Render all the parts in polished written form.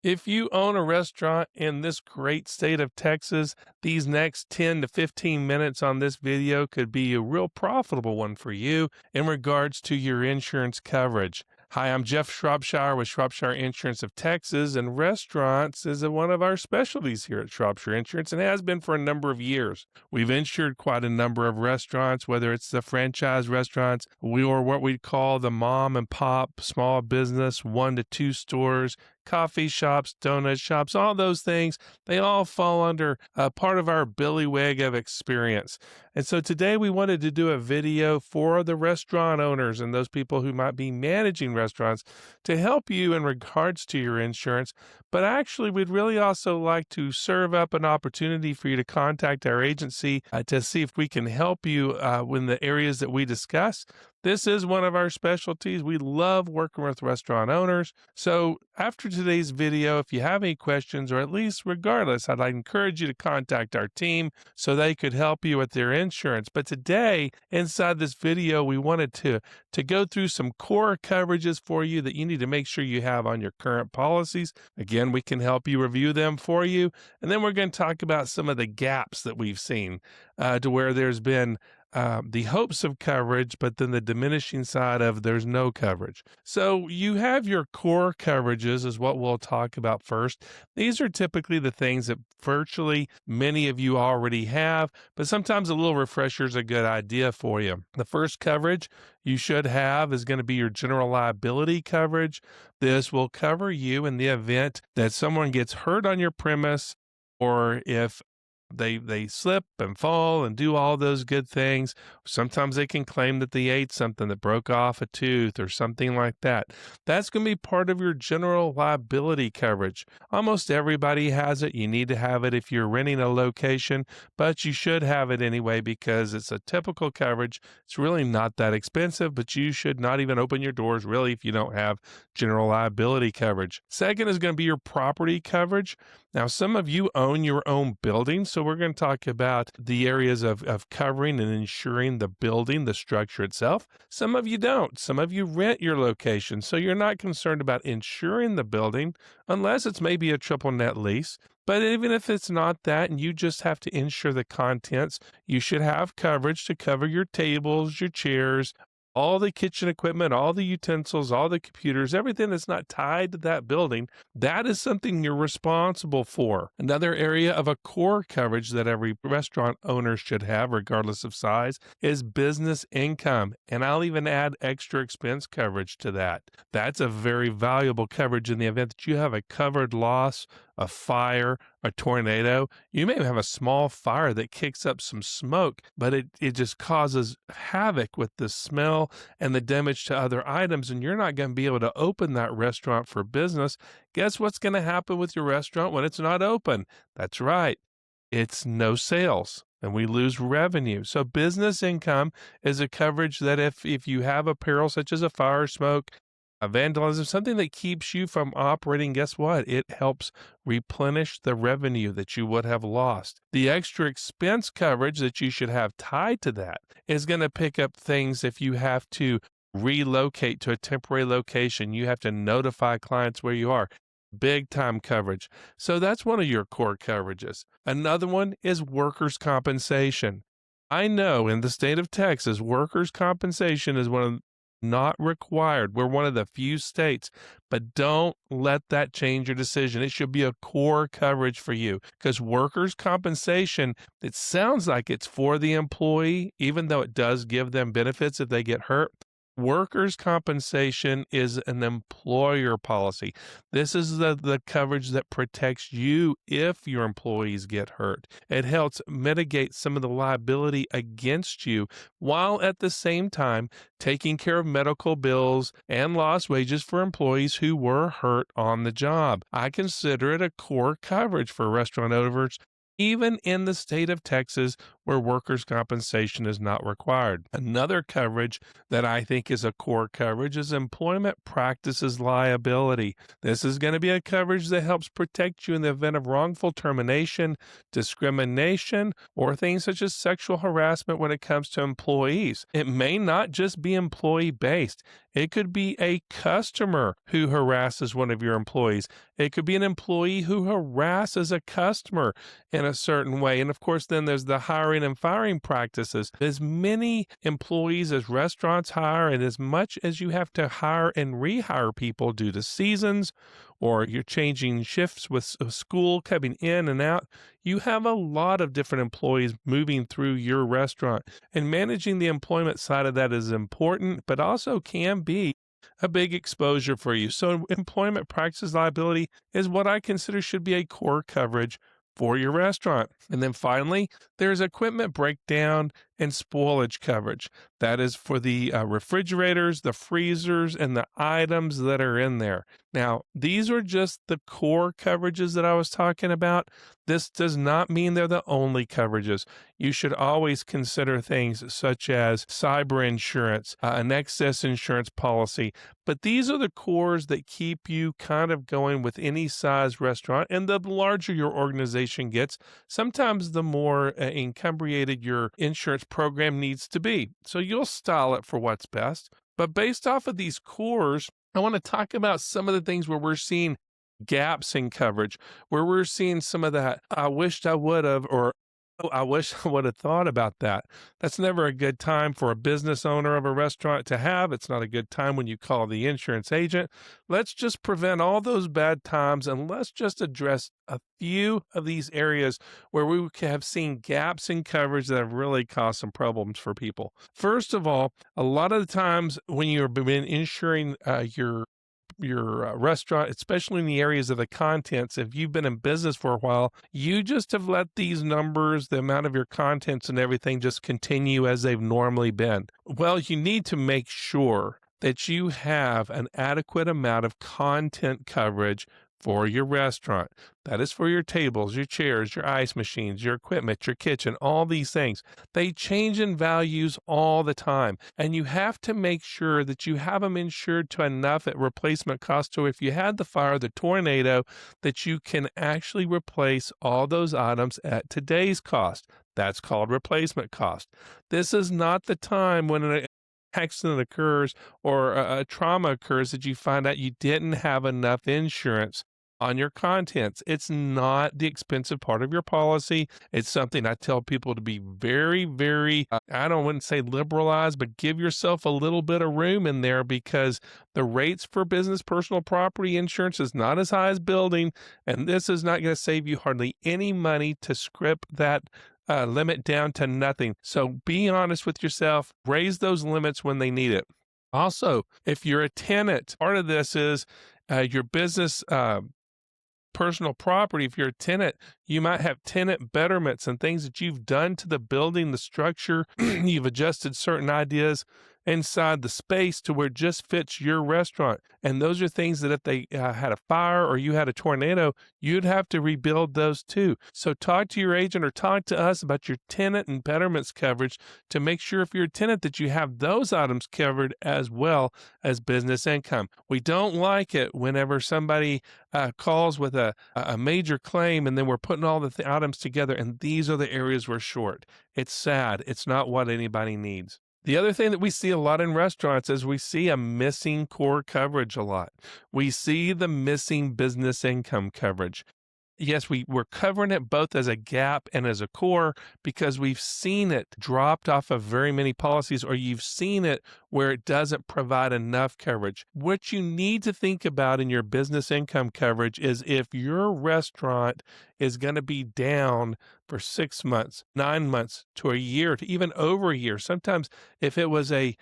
If you own a restaurant in this great state of Texas, these next 10 to 15 minutes on this video could be a real profitable one for you in regards to your insurance coverage. Hi, I'm Jeff Shropshire with Shropshire Insurance of Texas, and restaurants is one of our specialties here at Shropshire Insurance and has been for a number of years. We've insured quite a number of restaurants, whether it's the franchise restaurants, or what we call the mom and pop small business, 1 to 2 stores, coffee shops, donut shops, all those things. They all fall under part of our billywig of experience. And so today we wanted to do a video for the restaurant owners and those people who might be managing restaurants to help you in regards to your insurance. But actually, we'd really also like to serve up an opportunity for you to contact our agency to see if we can help you in the areas that we discuss. This is one of our specialties. We love working with restaurant owners. So after today's video, if you have any questions, or at least regardless, I'd encourage you to contact our team so they could help you with their insurance. But today, inside this video, we wanted to go through some core coverages for you that you need to make sure you have on your current policies. Again, we can help you review them for you. And then we're going to talk about some of the gaps that we've seen to where there's been the hopes of coverage, but then the diminishing side of there's no coverage. So you have your core coverages is what we'll talk about first. These are typically the things that virtually many of you already have, but sometimes a little refresher is a good idea for you. The first coverage you should have is going to be your general liability coverage. This will cover you in the event that someone gets hurt on your premise, or if they slip and fall and do all those good things. Sometimes they can claim that they ate something that broke off a tooth or something like that. That's going to be part of your general liability coverage. Almost everybody has it. You need to have it if you're renting a location, but you should have it anyway because it's a typical coverage. It's really not that expensive, but you should not even open your doors really if you don't have general liability coverage. Second is going to be your property coverage. Now, some of you own your own building, so we're going to talk about the areas of covering and insuring the building, the structure itself. Some of you don't. Some of you rent your location, so you're not concerned about insuring the building unless it's maybe a triple net lease. But even if it's not that and you just have to insure the contents, you should have coverage to cover your tables, your chairs, all the kitchen equipment, all the utensils, all the computers, everything that's not tied to that building. That is something you're responsible for. Another area of a core coverage that every restaurant owner should have, regardless of size, is business income. And I'll even add extra expense coverage to that. That's a very valuable coverage in the event that you have a covered loss, a fire, a tornado. You may have a small fire that kicks up some smoke, but it just causes havoc with the smell and the damage to other items, and you're not going to be able to open that restaurant for business. Guess what's going to happen with your restaurant when it's not open? That's right. It's no sales, and we lose revenue. So business income is a coverage that if you have a peril such as a fire, smoke, a vandalism, something that keeps you from operating, guess what? It helps replenish the revenue that you would have lost. The extra expense coverage that you should have tied to that is going to pick up things if you have to relocate to a temporary location. You have to notify clients where you are. Big time coverage. So that's one of your core coverages. Another one is workers' compensation. I know in the state of Texas, workers' compensation is one of not required. We're one of the few states, but don't let that change your decision. It should be a core coverage for you because workers' compensation, it sounds like it's for the employee, even though it does give them benefits if they get hurt. Workers' compensation is an employer policy. This is the coverage that protects you if your employees get hurt. It helps mitigate some of the liability against you while at the same time taking care of medical bills and lost wages for employees who were hurt on the job. I consider it a core coverage for restaurant owners. Even in the state of Texas, where workers' compensation is not required. Another coverage that I think is a core coverage is employment practices liability. This is going to be a coverage that helps protect you in the event of wrongful termination, discrimination, or things such as sexual harassment when it comes to employees. It may not just be employee based. It could be a customer who harasses one of your employees. It could be an employee who harasses a customer in a certain way. And of course, then there's the hiring and firing practices. As many employees as restaurants hire, and as much as you have to hire and rehire people due to seasons, or you're changing shifts with school coming in and out, you have a lot of different employees moving through your restaurant. And managing the employment side of that is important, but also can be a big exposure for you. So employment practices liability is what I consider should be a core coverage for your restaurant. And then finally, there's equipment breakdown and spoilage coverage. That is for the refrigerators, the freezers, and the items that are in there. Now, these are just the core coverages that I was talking about. This does not mean they're the only coverages. You should always consider things such as cyber insurance, an excess insurance policy. But these are the cores that keep you kind of going with any size restaurant. And the larger your organization gets, sometimes the more encumbered your insurance program needs to be. So you'll style it for what's best. But based off of these cores, I want to talk about some of the things where we're seeing gaps in coverage, where we're seeing some of that, I wished I would have, or oh, I wish I would have thought about that. That's never a good time for a business owner of a restaurant to have. It's not a good time when you call the insurance agent. Let's just prevent all those bad times, and let's just address a few of these areas where we have seen gaps in coverage that have really caused some problems for people. First of all, a lot of the times when you've been insuring your restaurant, especially in the areas of the contents, if you've been in business for a while, you just have let these numbers, the amount of your contents and everything just continue as they've normally been. Well, you need to make sure that you have an adequate amount of content coverage for your restaurant. That is for your tables, your chairs, your ice machines, your equipment, your kitchen, all these things. They change in values all the time, and you have to make sure that you have them insured to enough at replacement cost, so if you had the fire, the tornado, that you can actually replace all those items at today's cost. That's called replacement cost. This is not the time when an accident occurs or a trauma occurs that you find out you didn't have enough insurance on your contents. It's not the expensive part of your policy. It's something I tell people to be very, very, I don't want to say liberalized, but give yourself a little bit of room in there, because the rates for business personal property insurance is not as high as building, and this is not going to save you hardly any money to script that limit down to nothing. So be honest with yourself, raise those limits when they need it. Also, if you're a tenant, part of this is your business personal property. If you're a tenant, you might have tenant betterments and things that you've done to the building, the structure. You've adjusted certain ideas inside the space to where it just fits your restaurant. And those are things that if they had a fire or you had a tornado, you'd have to rebuild those too. So talk to your agent or talk to us about your tenant and betterments coverage to make sure if you're a tenant that you have those items covered as well as business income. We don't like it whenever somebody calls with a major claim and then we're putting all the items together and these are the areas we're short. It's sad. It's not what anybody needs. The other thing that we see a lot in restaurants is we see a missing core coverage a lot. We see the missing business income coverage. Yes, we're covering it both as a gap and as a core because we've seen it dropped off of very many policies, or you've seen it where it doesn't provide enough coverage. What you need to think about in your business income coverage is if your restaurant is going to be down for 6 months, 9 months to a year, to even over a year. Sometimes if it was a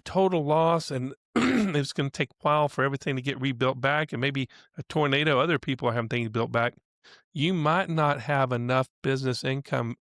total loss and it's going to take a while for everything to get rebuilt back, and maybe a tornado, other people are having things built back, you might not have enough business income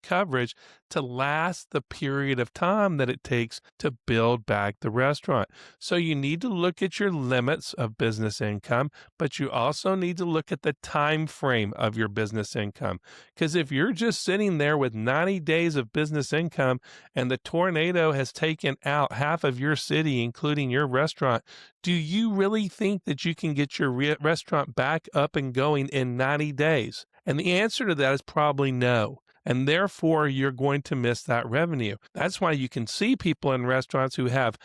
coverage to last the period of time that it takes to build back the restaurant. So you need to look at your limits of business income, but you also need to look at the time frame of your business income. Because if you're just sitting there with 90 days of business income and the tornado has taken out half of your city, including your restaurant, do you really think that you can get your restaurant back up and going in 90 days? And the answer to that is probably no. And therefore, you're going to miss that revenue. That's why you can see people in restaurants who have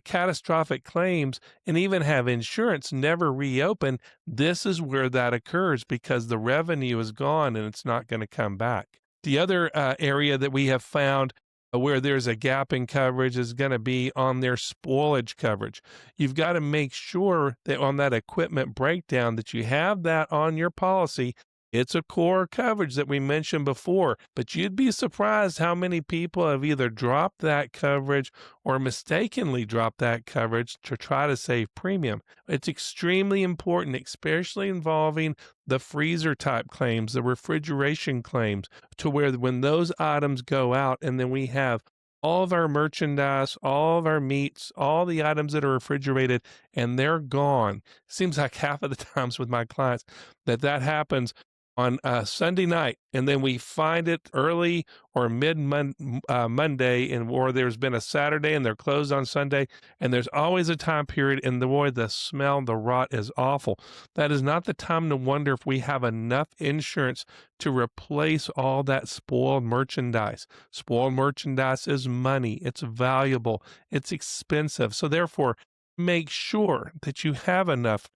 catastrophic claims and even have insurance never reopen. This is where that occurs because the revenue is gone and it's not going to come back. The other area that we have found where there's a gap in coverage is going to be on their spoilage coverage. You've got to make sure that on that equipment breakdown that you have that on your policy. It's a core coverage that we mentioned before, but you'd be surprised how many people have either dropped that coverage or mistakenly dropped that coverage to try to save premium. It's extremely important, especially involving the freezer type claims, the refrigeration claims, to where when those items go out and then we have all of our merchandise, all of our meats, all the items that are refrigerated, and they're gone. Seems like half of the times with my clients that happens on Sunday night, and then we find it early or Monday, or there's been a Saturday and they're closed on Sunday, and there's always a time period, and the smell, the rot is awful. That is not the time to wonder if we have enough insurance to replace all that spoiled merchandise. Spoiled merchandise is money. It's valuable. It's expensive. So therefore, make sure that you have enough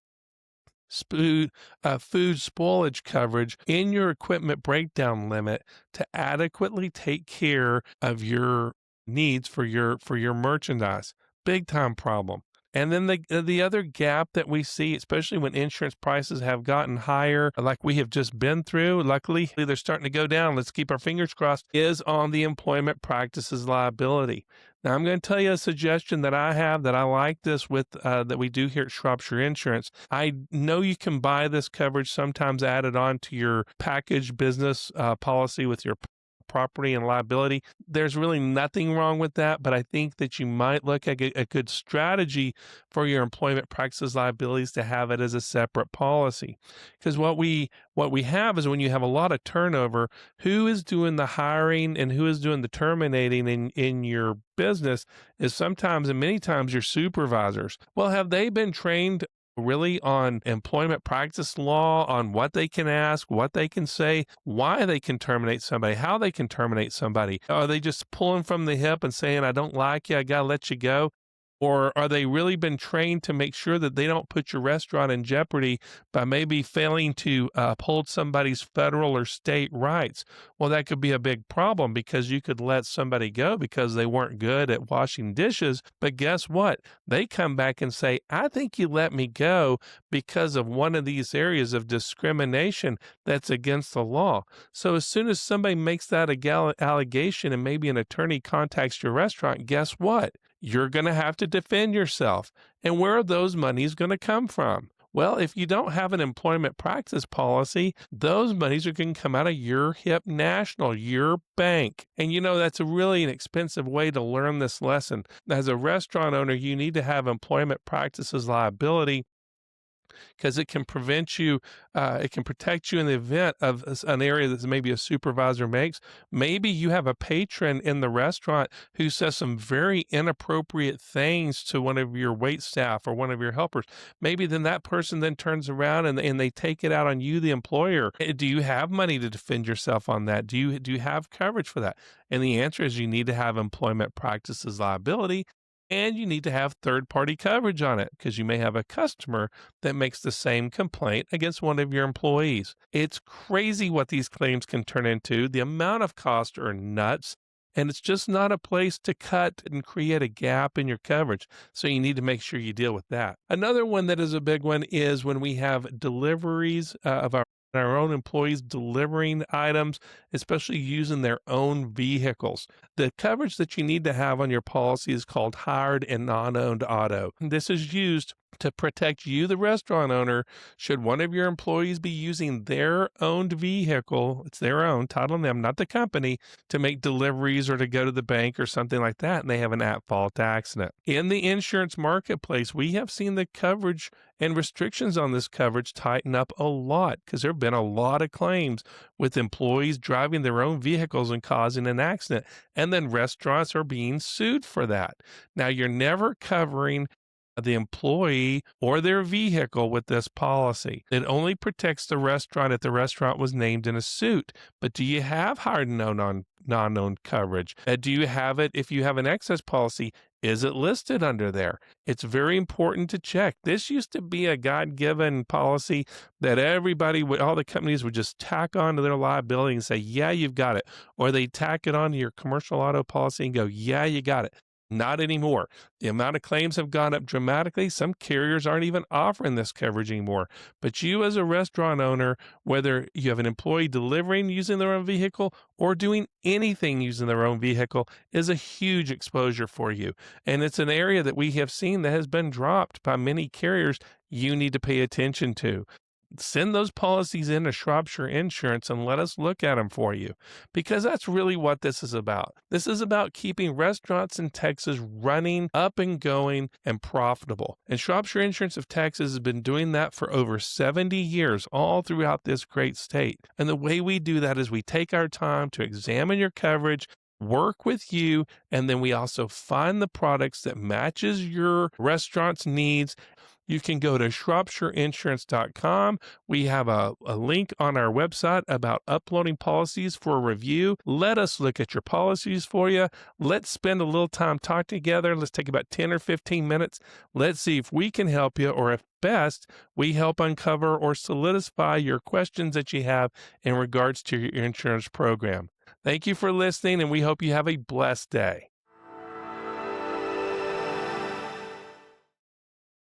food spoilage coverage in your equipment breakdown limit to adequately take care of your needs for your merchandise. Big time problem. And then the other gap that we see, especially when insurance prices have gotten higher, like we have just been through, luckily they're starting to go down, let's keep our fingers crossed, is on the employment practices liability. Now, I'm going to tell you a suggestion that I have that I like this with, that we do here at Shropshire Insurance. I know you can buy this coverage sometimes added on to your package business policy with your property and liability. There's really nothing wrong with that, but I think that you might look at a good strategy for your employment practices liabilities to have it as a separate policy. Because what we have is when you have a lot of turnover, who is doing the hiring and who is doing the terminating in your business is sometimes and many times your supervisors. Well, have they been trained really on employment practice law, on what they can ask, what they can say, why they can terminate somebody, how they can terminate somebody? Are they just pulling from the hip and saying, I don't like you, I got to let you go? Or are they really been trained to make sure that they don't put your restaurant in jeopardy by maybe failing to uphold somebody's federal or state rights? Well, that could be a big problem because you could let somebody go because they weren't good at washing dishes. But guess what? They come back and say, I think you let me go because of one of these areas of discrimination that's against the law. So as soon as somebody makes that allegation and maybe an attorney contacts your restaurant, guess what? You're going to have to defend yourself. And where are those monies going to come from? Well, if you don't have an employment practice policy, those monies are going to come out of your HIP National, your bank. And that's a really an expensive way to learn this lesson. As a restaurant owner, you need to have employment practices liability because it can prevent you, it can protect you in the event of an area that maybe a supervisor makes. Maybe you have a patron in the restaurant who says some very inappropriate things to one of your wait staff or one of your helpers. Maybe then that person then turns around and they take it out on you, the employer. Do you have money to defend yourself on that? Do you have coverage for that? And the answer is you need to have employment practices liability. And you need to have third-party coverage on it because you may have a customer that makes the same complaint against one of your employees. It's crazy what these claims can turn into. The amount of costs are nuts, and it's just not a place to cut and create a gap in your coverage. So you need to make sure you deal with that. Another one that is a big one is when we have deliveries of our own employees delivering items, especially using their own vehicles. The coverage that you need to have on your policy is called hired and non-owned auto. This is used To protect you, the restaurant owner, should one of your employees be using their owned vehicle, it's their own, title on them, not the company, to make deliveries or to go to the bank or something like that, and they have an at-fault accident. In the insurance marketplace, we have seen the coverage and restrictions on this coverage tighten up a lot because there have been a lot of claims with employees driving their own vehicles and causing an accident, and then restaurants are being sued for that. Now, you're never covering the employee or their vehicle with this policy. It only protects the restaurant if the restaurant was named in a suit. But do you have hired and non-owned coverage? Do you have it if you have an excess policy? Is it listed under there? It's very important to check. This used to be a God-given policy that all the companies would just tack onto their liability and say, yeah, you've got it. Or they tack it onto your commercial auto policy and go, yeah, you got it. Not anymore. The amount of claims have gone up dramatically. Some carriers aren't even offering this coverage anymore. But you as a restaurant owner, whether you have an employee delivering using their own vehicle or doing anything using their own vehicle, is a huge exposure for you. And it's an area that we have seen that has been dropped by many carriers you need to pay attention to. Send those policies in to Shropshire Insurance and let us look at them for you, because that's really what this is about. This is about keeping restaurants in Texas running, up and going, and profitable. And Shropshire Insurance of Texas has been doing that for over 70 years, all throughout this great state. And the way we do that is we take our time to examine your coverage, work with you, and then we also find the products that matches your restaurant's needs. You can go to shropshireinsurance.com. We have a link on our website about uploading policies for a review. Let us look at your policies for you. Let's spend a little time talking together. Let's take about 10 or 15 minutes. Let's see if we can help you, or if best, we help uncover or solidify your questions that you have in regards to your insurance program. Thank you for listening, and we hope you have a blessed day.